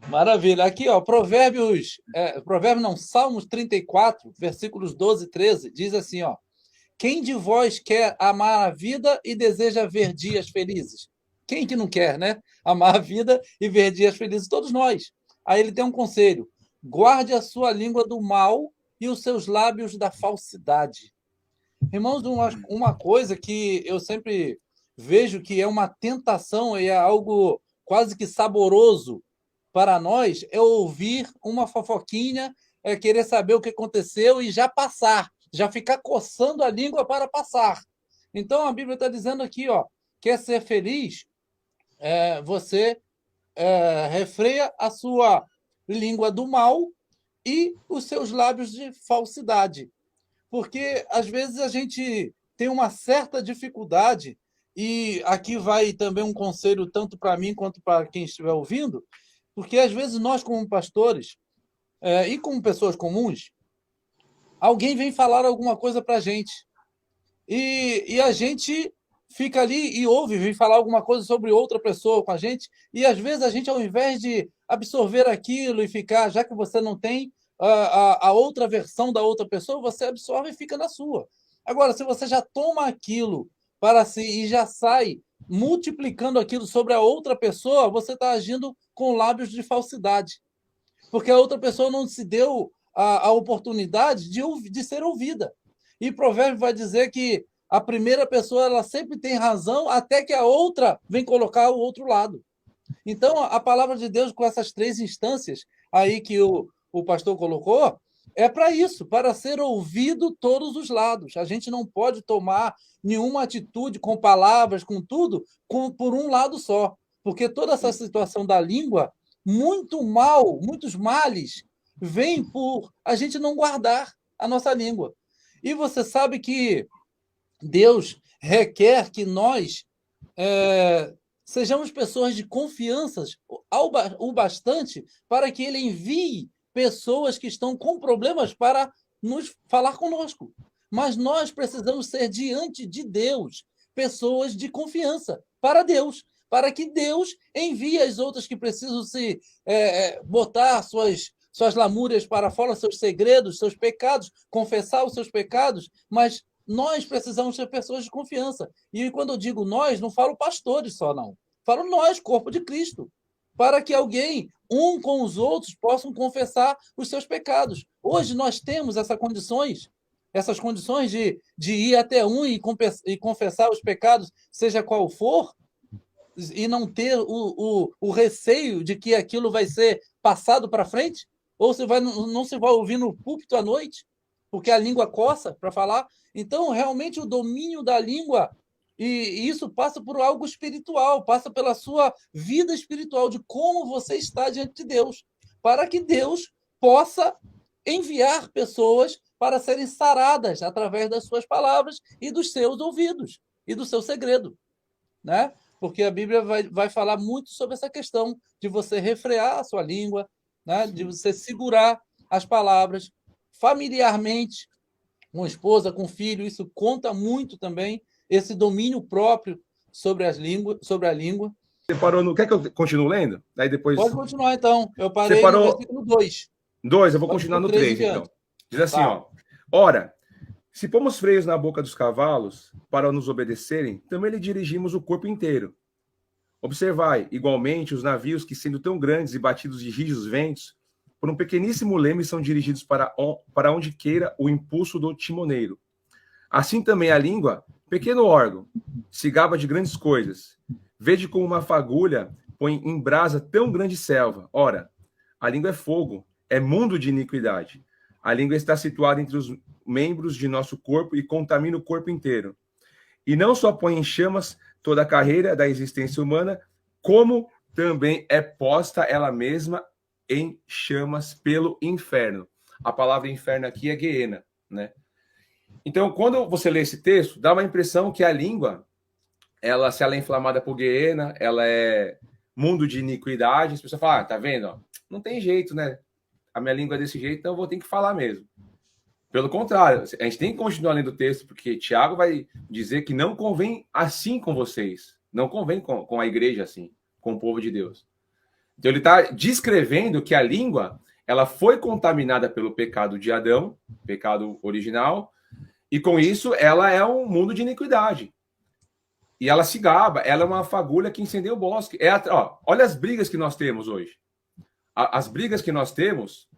Maravilha. Aqui, ó, Provérbios não, Salmos 34, versículos 12 e 13, diz assim, ó: quem de vós quer amar a vida e deseja ver dias felizes? Quem que não quer, né? Amar a vida e ver dias felizes? Todos nós. Aí ele tem um conselho: guarde a sua língua do mal e os seus lábios da falsidade. Irmãos, uma coisa que eu sempre vejo que é uma tentação e é algo quase que saboroso para nós é ouvir uma fofoquinha, é querer saber o que aconteceu e já passar, já ficar coçando a língua para passar. Então a Bíblia está dizendo aqui, ó, quer ser feliz, você refreia a sua língua do mal e os seus lábios de falsidade. Porque às vezes a gente tem uma certa dificuldade, e aqui vai também um conselho tanto para mim quanto para quem estiver ouvindo, porque às vezes nós, como pastores, e como pessoas comuns, alguém vem falar alguma coisa para a gente. E a gente fica ali e ouve, vem falar alguma coisa sobre outra pessoa com a gente, e às vezes a gente, ao invés de absorver aquilo e ficar, já que você não tem a outra versão da outra pessoa, você absorve e fica na sua. Agora, se você já toma aquilo para si e já sai multiplicando aquilo sobre a outra pessoa, você está agindo com lábios de falsidade, porque a outra pessoa não se deu a oportunidade de ser ouvida. E Provérbio vai dizer que a primeira pessoa ela sempre tem razão até que a outra vem colocar o outro lado. Então, a palavra de Deus, com essas três instâncias aí que o pastor colocou, é para isso, para ser ouvido todos os lados. A gente não pode tomar nenhuma atitude com palavras, com tudo, por um lado só. Porque toda essa situação da língua, muito mal, muitos males, vêm por a gente não guardar a nossa língua. E você sabe que Deus requer que nós sejamos pessoas de confiança o bastante para que Ele envie pessoas que estão com problemas para nos falar conosco. Mas nós precisamos ser diante de Deus pessoas de confiança para Deus, para que Deus envie as outras que precisam se botar suas lamúrias para fora, seus segredos, seus pecados, confessar os seus pecados, mas nós precisamos ser pessoas de confiança. E quando eu digo nós, não falo pastores só, não. Falo nós, corpo de Cristo. Para que alguém, um com os outros, possam confessar os seus pecados. Hoje nós temos essas condições de ir até um e confessar os pecados, seja qual for, e não ter o receio de que aquilo vai ser passado para frente, ou se vai, não se vai ouvir no púlpito à noite, porque a língua coça para falar. Então, realmente, o domínio da língua, e isso passa por algo espiritual, passa pela sua vida espiritual, de como você está diante de Deus, para que Deus possa enviar pessoas para serem saradas através das suas palavras e dos seus ouvidos e do seu segredo, né? Porque a Bíblia vai falar muito sobre essa questão de você refrear a sua língua, né? De você segurar as palavras familiarmente, com esposa, com filho, isso conta muito também, esse domínio próprio sobre a língua. Você parou no. Quer que eu continue lendo? Aí depois. Pode continuar, então. Eu Você parei no parou versículo 2. 2, eu vou Pode ir continuar para o no 3 em 3, então. diante. Diz assim, Tá. ó. Ora, se pomos freios na boca dos cavalos para nos obedecerem, também lhe dirigimos o corpo inteiro. Observai, igualmente, os navios que, sendo tão grandes e batidos de rijos ventos, por um pequeníssimo leme são dirigidos para onde queira o impulso do timoneiro. Assim também a língua, pequeno órgão, se gaba de grandes coisas. Vede como uma fagulha põe em brasa tão grande selva. Ora, a língua é fogo, é mundo de iniquidade. A língua está situada entre os membros de nosso corpo e contamina o corpo inteiro. E não só põe em chamas toda a carreira da existência humana, como também é posta ela mesma em chamas pelo inferno. A palavra inferno aqui é Geena, né? Então, quando você lê esse texto, dá uma impressão que a língua, se ela é inflamada por Geena, ela é mundo de iniquidade. As pessoas falam, tá vendo? Ó, não tem jeito, né? A minha língua é desse jeito, então eu vou ter que falar mesmo. Pelo contrário, a gente tem que continuar lendo o texto, porque Tiago vai dizer que não convém assim com vocês. Não convém com a igreja assim, com o povo de Deus. Então ele está descrevendo que a língua ela foi contaminada pelo pecado de Adão, pecado original, e com isso ela é um mundo de iniquidade. E ela se gaba, ela é uma fagulha que incendeia o bosque. Olha as brigas que nós temos hoje. As brigas que nós temos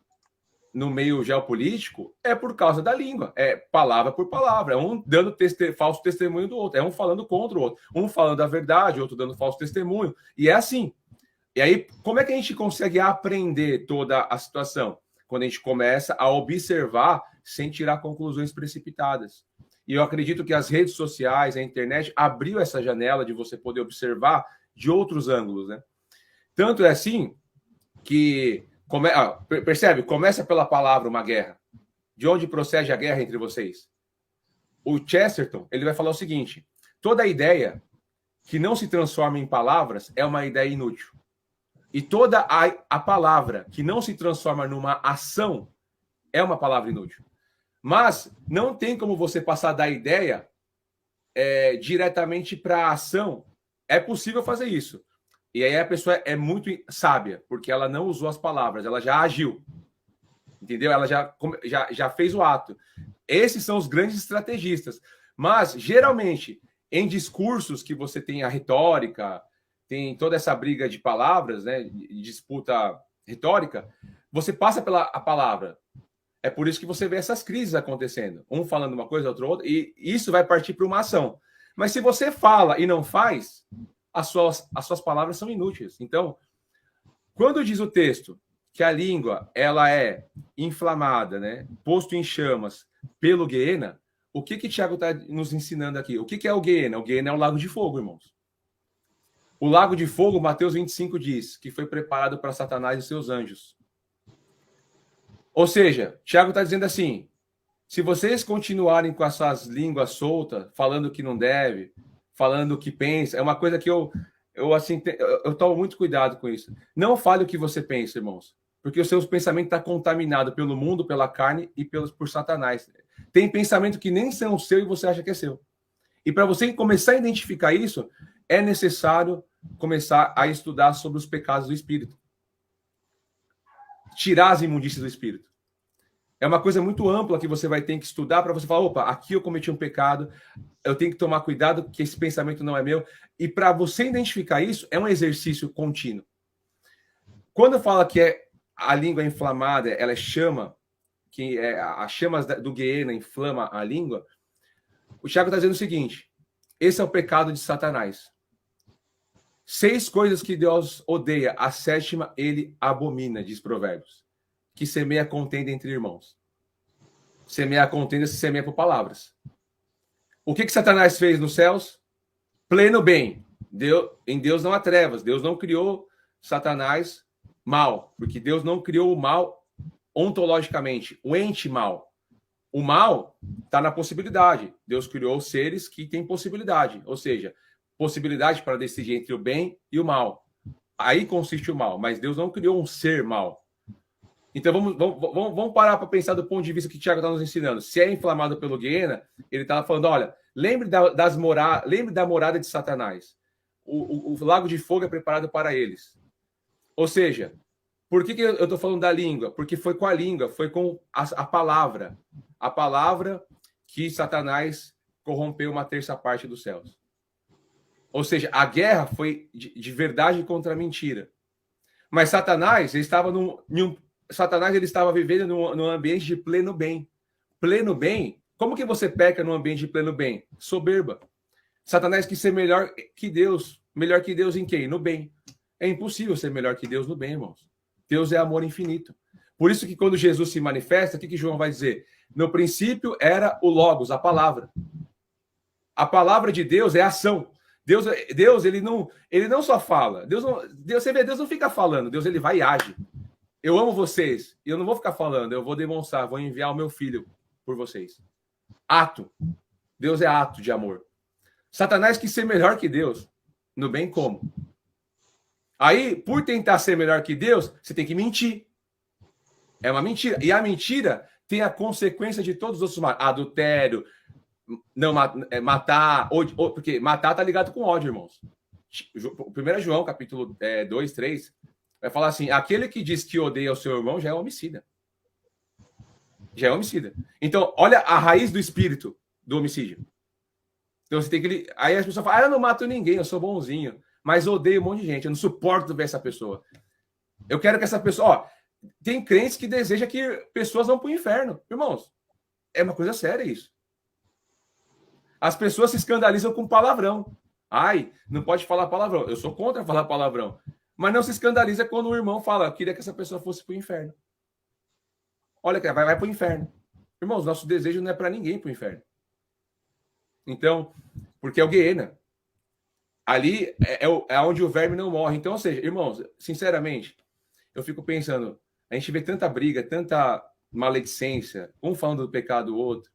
no meio geopolítico é por causa da língua, é palavra por palavra, é um dando falso testemunho do outro, é um falando contra o outro, um falando a verdade, outro dando falso testemunho, e é assim. E aí, como é que a gente consegue aprender toda a situação? Quando a gente começa a observar sem tirar conclusões precipitadas. E eu acredito que as redes sociais, a internet, abriu essa janela de você poder observar de outros ângulos, né? Tanto é assim que, percebe? Começa pela palavra uma guerra. De onde procede a guerra entre vocês? O Chesterton, ele vai falar o seguinte, toda ideia que não se transforma em palavras é uma ideia inútil. E toda a palavra que não se transforma numa ação é uma palavra inútil. Mas não tem como você passar da ideia diretamente para a ação. É possível fazer isso. E aí a pessoa é muito sábia, porque ela não usou as palavras, ela já agiu. Entendeu? Ela já fez o ato. Esses são os grandes estrategistas. Mas, geralmente, em discursos que você tem a retórica, tem toda essa briga de palavras, né, de disputa retórica, você passa pela a palavra. É por isso que você vê essas crises acontecendo. Um falando uma coisa, outro outra, e isso vai partir para uma ação. Mas se você fala e não faz, as suas palavras são inúteis. Então, quando diz o texto que a língua ela é inflamada, né, posto em chamas pelo Guiena, o que Tiago está nos ensinando aqui? O que é o Guiena? O Guiena é o lago de fogo, irmãos. O lago de fogo, Mateus 25 diz, que foi preparado para Satanás e seus anjos. Ou seja, Tiago está dizendo assim, se vocês continuarem com as suas línguas soltas, falando que não deve, falando o que pensa, é uma coisa que eu tomo muito cuidado com isso. Não fale o que você pensa, irmãos, porque o seu pensamento está contaminado pelo mundo, pela carne e por Satanás. Tem pensamento que nem são seu e você acha que é seu. E para você começar a identificar isso, é necessário começar a estudar sobre os pecados do espírito. Tirar as imundícias do espírito. É uma coisa muito ampla que você vai ter que estudar para você falar, opa, aqui eu cometi um pecado, eu tenho que tomar cuidado que esse pensamento não é meu. E para você identificar isso, é um exercício contínuo. Quando fala que a língua inflamada, ela chama, que as chamas do Guiena inflama a língua, o Tiago está dizendo o seguinte, esse é o pecado de Satanás. 6 coisas que Deus odeia, a 7ª ele abomina, diz Provérbios. Que semeia contenda entre irmãos. Semeia contenda se semeia por palavras. O que Satanás fez nos céus? Pleno bem. Em Deus não há trevas. Deus não criou Satanás mal, porque Deus não criou o mal ontologicamente, o ente mal. O mal está na possibilidade. Deus criou seres que têm possibilidade, ou seja, possibilidade para decidir entre o bem e o mal. Aí consiste o mal, mas Deus não criou um ser mal. Então vamos parar para pensar do ponto de vista que o Tiago está nos ensinando. Se é inflamado pelo Guiena, ele está falando, olha, lembre da morada de Satanás. O lago de fogo é preparado para eles. Ou seja, por que eu estou falando da língua? Porque foi com a língua, foi com a palavra. A palavra que Satanás corrompeu 1/3 dos céus. Ou seja, a guerra foi de verdade contra a mentira. Mas Satanás, ele estava vivendo num ambiente de pleno bem. Pleno bem? Como que você peca num ambiente de pleno bem? Soberba. Satanás quis ser melhor que Deus. Melhor que Deus em quem? No bem. É impossível ser melhor que Deus no bem, irmãos. Deus é amor infinito. Por isso que quando Jesus se manifesta, o que João vai dizer? No princípio era o Logos, a palavra. A palavra de Deus é ação. Deus ele não só fala. Você vê, Deus não fica falando. Deus ele vai e age. Eu amo vocês. E eu não vou ficar falando. Eu vou demonstrar. Vou enviar o meu filho por vocês. Ato. Deus é ato de amor. Satanás quis ser melhor que Deus. No bem como? Aí, por tentar ser melhor que Deus, você tem que mentir. É uma mentira. E a mentira tem a consequência de todos os outros males. Adultério, não matar, porque matar tá ligado com ódio, irmãos. 1 João, capítulo 2, 3, Vai falar assim, aquele que diz que odeia o seu irmão já é homicida. Já é homicida. Então, olha a raiz do espírito do homicídio. Então você tem que... Aí as pessoas falam, eu não mato ninguém, eu sou bonzinho. Mas eu odeio um monte de gente, eu não suporto ver essa pessoa. Eu quero que essa pessoa... Ó, tem crentes que desejam que pessoas vão para o inferno. Irmãos, é uma coisa séria isso. As pessoas se escandalizam com palavrão. Ai, não pode falar palavrão. Eu sou contra falar palavrão. Mas não se escandaliza quando o irmão fala, eu queria que essa pessoa fosse para o inferno. Olha, vai para o inferno. Irmãos, nosso desejo não é para ninguém para o inferno. Então, porque é o Guiena. Ali é onde o verme não morre. Então, ou seja, irmãos, sinceramente, eu fico pensando, a gente vê tanta briga, tanta maledicência, um falando do pecado do outro.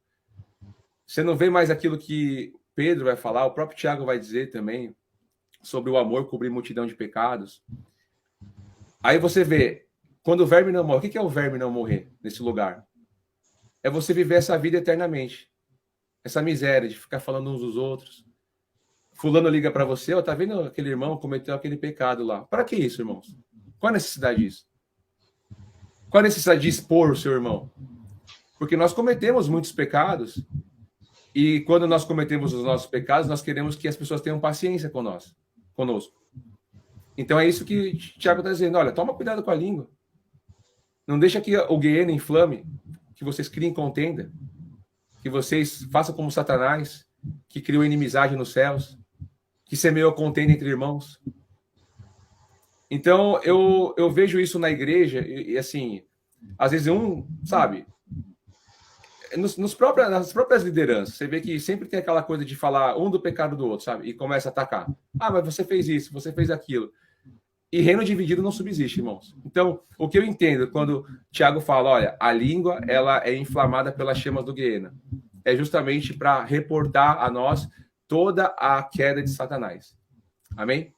Você não vê mais aquilo que Pedro vai falar, o próprio Tiago vai dizer também, sobre o amor cobrir multidão de pecados. Aí você vê, quando o verme não morre, o que é o verme não morrer nesse lugar? É você viver essa vida eternamente. Essa miséria de ficar falando uns dos outros. Fulano liga para você, ó, tá vendo aquele irmão cometeu aquele pecado lá. Para que isso, irmãos? Qual a necessidade disso? Qual a necessidade de expor o seu irmão? Porque nós cometemos muitos pecados e quando nós cometemos os nossos pecados, nós queremos que as pessoas tenham paciência conosco. Então é isso que o Tiago está dizendo. Olha, toma cuidado com a língua. Não deixa que o Guiena inflame, que vocês criem contenda, que vocês façam como Satanás, que criou inimizade nos céus, que semeou contenda entre irmãos. Então, eu vejo isso na igreja, e assim, às vezes sabe, nas próprias lideranças, você vê que sempre tem aquela coisa de falar um do pecado do outro, sabe? E começa a atacar. Ah, mas você fez isso, você fez aquilo. E reino dividido não subsiste, irmãos. Então, o que eu entendo quando Tiago fala, olha, a língua, ela é inflamada pelas chamas do Guiena. É justamente para reportar a nós toda a queda de Satanás. Amém?